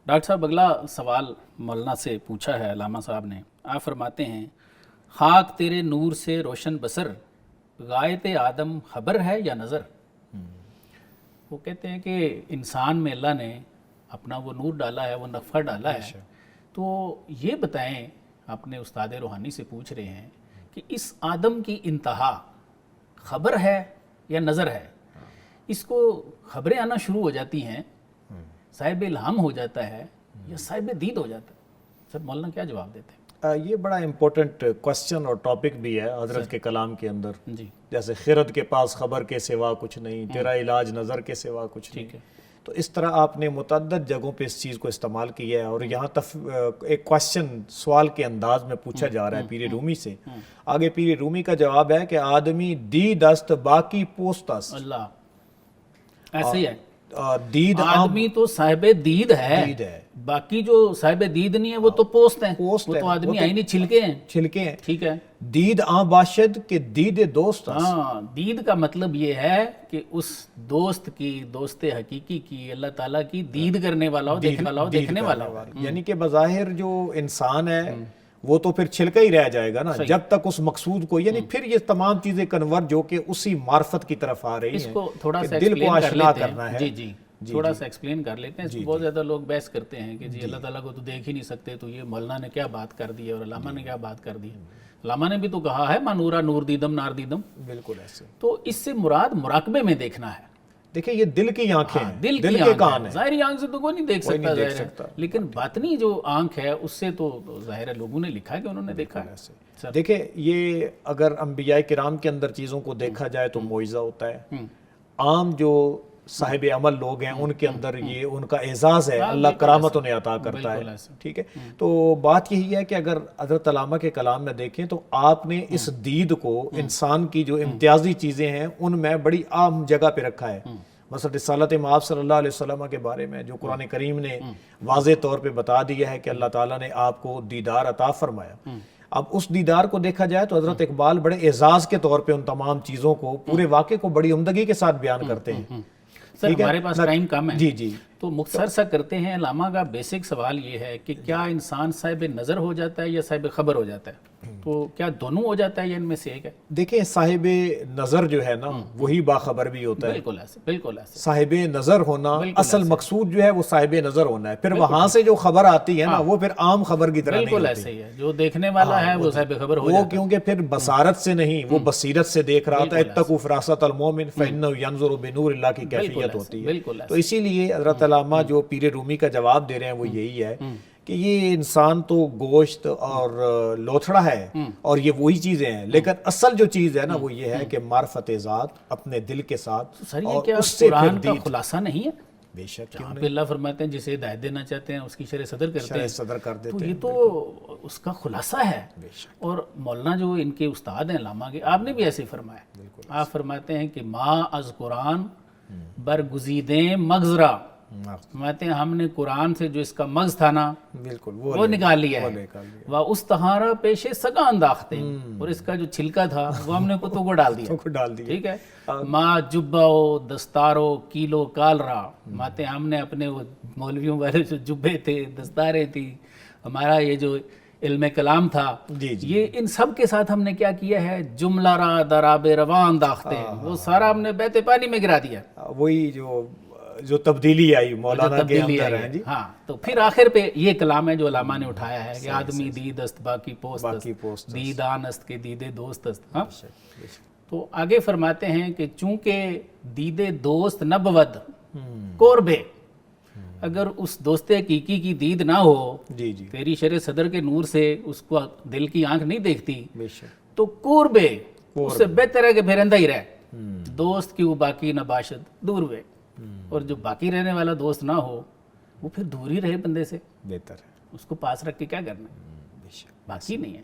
Doctor صاحب اگلا سوال مولانا سے پوچھا ہے علامہ صاحب نے. آپ فرماتے ہیں خاک تیرے نور سے روشن بسر غایت آدم خبر ہے یا نظر. وہ کہتے ہیں کہ انسان میں اللہ نے اپنا وہ نور ڈالا ہے, وہ نفخہ ڈالا ہے, تو یہ بتائیں, اپنے استاد روحانی سے پوچھ رہے ہیں کہ اس آدم کی انتہا خبر ہے یا نظر ہے. اس کو خبریں آنا شروع ہو جاتی ہیں, صاحب الہام ہو جاتا ہے, یا صاحب دید ہو جاتا ہے. سر مولانا کیا جواب دیتے ہیں؟ یہ بڑا امپورٹنٹ کوسچن اور ٹاپک بھی ہے حضرت کے کلام کے اندر. جی جیسے خرد کے پاس خبر کے سوا کچھ نہیں, تیرا علاج نظر کے سوا کچھ نہیں. تو اس طرح آپ نے متعدد جگہوں پہ اس چیز کو استعمال کیا ہے, اور یہاں ایک کوسچن سوال کے انداز میں پوچھا جا رہا ہے پیر رومی سے. آگے پیر رومی کا جواب ہے کہ آدمی دید است باقی پوست است. اللہ ایسے ہی ہے, دید آدمی تو صاحب دید ہے, باقی جو صاحب دید نہیں ہے وہ تو پوست ہیں, وہ تو آدمی آئی نہیں, چھلکے ہیں. چھلکے ہیں. ٹھیک ہے. دید آں باشد کہ دید دوست. ہاں, دید کا مطلب یہ ہے کہ اس دوست کی, دوست حقیقی کی, اللہ تعالیٰ کی دید کرنے والا ہو, دیکھنے والا ہو, دیکھنے والا ہو. یعنی کہ بظاہر جو انسان ہے وہ تو پھر چھلکا ہی رہ جائے گا نا, جب تک اس مقصود کو, یعنی پھر یہ تمام چیزیں کنورٹ جو کہ اسی معرفت کی طرف آ رہی ہیں. اس کو تھوڑا سا دل کو آشنا کرنا کرنا ہے. جی جی تھوڑا سا ایکسپلین کر لیتے ہیں. بہت زیادہ لوگ بحث کرتے ہیں کہ جی اللہ تعالیٰ کو تو دیکھ ہی نہیں سکتے, تو یہ مولانا نے کیا بات کر دی ہے اور علامہ نے کیا بات کر دی ہے. علامہ نے بھی تو کہا ہے مانورا نور دیدم نار دیدم. بالکل ایسے. تو اس سے مراد مراقبے میں دیکھنا ہے. دیکھیں یہ دل کی آنکھیں ہیں, دل کے کان ہیں. ظاہری آنکھ سے تو کوئی نہیں دیکھ سکتا ظاہر ہے, لیکن باطنی جو آنکھ ہے اس سے تو ظاہر ہے لوگوں نے لکھا ہے کہ انہوں نے دیکھا ہے. دیکھیں یہ اگر انبیاء کرام کے اندر چیزوں کو دیکھا جائے تو معجزہ ہوتا ہے. عام جو صاحب عمل لوگ ہیں ان کے اندر یہ ان کا اعزاز ہے, اللہ کرامت انہیں عطا کرتا ہے. ٹھیک ہے. تو بات یہی ہے کہ اگر حضرت علامہ کے کلام میں دیکھیں تو آپ نے اس دید کو انسان کی جو امتیازی چیزیں ہیں ان میں بڑی عام جگہ پہ رکھا ہے. مثلا رسالت مآب صلی اللہ علیہ وسلم کے بارے میں جو قرآن کریم نے واضح طور پہ بتا دیا ہے کہ اللہ تعالیٰ نے آپ کو دیدار عطا فرمایا. اب اس دیدار کو دیکھا جائے تو حضرت اقبال بڑے اعزاز کے طور پہ ان تمام چیزوں کو, پورے واقعے کو بڑی عمدگی کے ساتھ بیان کرتے ہیں. سر ہمارے پاس ٹائم کم ہے, جی جی, تو مختصر سا کرتے ہیں. علامہ کا بیسک سوال یہ ہے کہ کیا انسان صاحب نظر ہو جاتا ہے یا صاحب خبر ہو جاتا ہے؟ تو کیا دونوں ہو جاتا ہے یا ان میں سے ایک ہے؟ دیکھیں صاحب نظر جو ہے نا وہی باخبر بھی ہوتا ہے. بالکل ایسے, بالکل ایسے. صاحب نظر ہونا اصل مقصود جو ہے وہ صاحب نظر ہونا ہے. پھر وہاں سے جو خبر آتی ہے نا وہ پھر عام خبر کی طرح نہیں ہوتی. بالکل ایسے ہی ہے, جو دیکھنے والا ہے وہ صاحب خبر ہو جاتا ہے. وہ کیونکہ پھر بصارت سے نہیں, وہ بصیرت سے دیکھ رہا تھا. اتقوا فراست المؤمن فإنه ينظر بنور اللہ کی کیفیت ہوتی ہے. تو اسی لیے حضرت علامہ جو پیر رومی کا جواب دے رہے ہیں وہ یہی ہے کہ یہ انسان تو گوشت اور لوتھڑا ہے اور یہ وہی چیزیں ہیں, لیکن اصل جو چیز ہے نا وہ یہ ہے کہ معرفت ذات اپنے دل کے ساتھ. سر یہ کیا قرآن کا خلاصہ نہیں ہے؟ بے شک. جہاں پہ اللہ فرماتے ہیں جسے ہدایت دینا چاہتے ہیں اس کی شرح صدر کرتے ہیں, صدر کر دیتے تو ہیں. یہ تو اس کا خلاصہ ہے. اور مولانا جو ان کے استاد ہیں علامہ کے, آپ نے بھی ایسے فرمایا. آپ فرماتے ہیں کہ ما از قرآن برگزیدیں مغزرا, فرماتے ہیں ہم نے قرآن سے جو اس کا مغز تھا نا بالکل وہ نکال لیا ہے. وہ اس تہارا پیشے سگا انداختے, اور اس کا جو چھلکا تھا وہ ہم نے کتوں کو ڈال دیا. ٹھیک ہے. ماں جباؤ دستارو کیلو کال رہا, ماتے ہم نے اپنے مولویوں والے جو جبے تھے, دستاریں تھی, ہمارا یہ جو علم کلام تھا, یہ ان سب کے ساتھ ہم نے کیا کیا ہے, جملہ را دراب روان داختے, وہ سارا ہم نے بہتے پانی میں گرا دیا. وہی جو تبدیلی آئی مولانا کے اندر ہے. جی ہاں, تو پھر آخر پہ یہ کلام ہے جو علامہ نے اٹھایا ہے کہ آدمی دید است باقی پوست, دیدان است کے دیدے دوست است. ہاں, تو آگے فرماتے ہیں کہ چونکہ دیدے دوست نہ بود قربے, اگر اس دوست حقیقی کی دید نہ ہو, تیری شرح صدر کے نور سے اس کو دل کی آنکھ نہیں دیکھتی, تو قربے اس سے بہتر ہے کہ پھر اندھا ہی رہے. دوست کی وہ باقی نہ باشد دور وے, اور جو باقی رہنے والا دوست نہ ہو وہ پھر دور ہی رہے بندے سے, بہتر ہے. اس کو پاس رکھ کے کیا کرنا, باقی نہیں ہے.